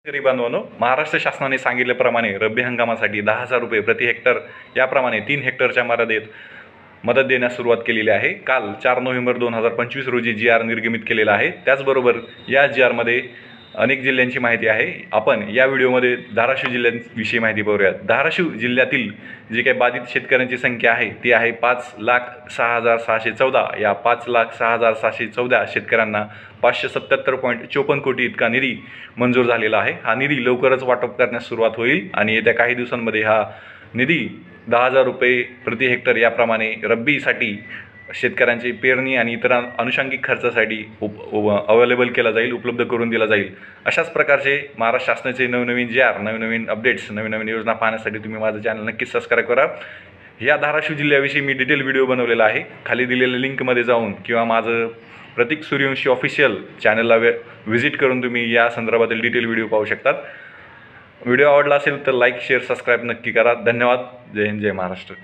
शेतकरी बांधवांनो, महाराष्ट्र शासनाने सांगितल्याप्रमाणे रब्बी हंगामासाठी 10,000 रुपये प्रति हेक्टर याप्रमाणे 3 हेक्टरच्या मदत देण्यास सुरुवात केलेली आहे। काल 4 नोव्हेंबर 2025 रोजी GR निर्गमित केलेला आहे। त्याचबरोबर या GRमध्ये अनेक जिल्ह्यांची माहिती आहे। आपण या व्हिडिओमध्ये धाराशिव जिल्ह्याविषयी माहिती बघूया। धाराशिव जिल्ह्यातील जे काही बाधित शेतकऱ्यांची संख्या आहे ती आहे 5,06,614। या 5,06,614 शेतकऱ्यांना 577.54 कोटी इतका निधी मंजूर झालेला आहे। हा निधी लवकरच वाटप करण्यास सुरुवात होईल आणि येत्या काही दिवसांमध्ये हा निधी 10,000 रुपये प्रति हेक्टर याप्रमाणे रब्बीसाठी शेतकऱ्यांची पेरणी आणि इतर अनुषंगिक खर्चासाठी अवेलेबल केला जाईल, उपलब्ध करून दिला जाईल। अशाच प्रकारचे महाराष्ट्र शासनाचे नवनवीन GR, नवनवीन अपडेट्स, नवीन योजना पाहण्यासाठी तुम्ही माझं चॅनल नक्कीच सबस्क्राईब करा। या धाराशिव जिल्ह्याविषयी मी डिटेल व्हिडिओ बनवलेला आहे। खाली दिलेल्या लिंकमध्ये जाऊन किंवा माझं प्रतीक सूर्यवंशी ऑफिशियल चॅनलला व्हिजिट करून तुम्ही या संदर्भातील डिटेल व्हिडिओ पाहू शकतात। व्हिडिओ आवडला असेल तर लाईक, शेअर, सबस्क्राईब नक्की करा। धन्यवाद। जय हिंद, जय महाराष्ट्र।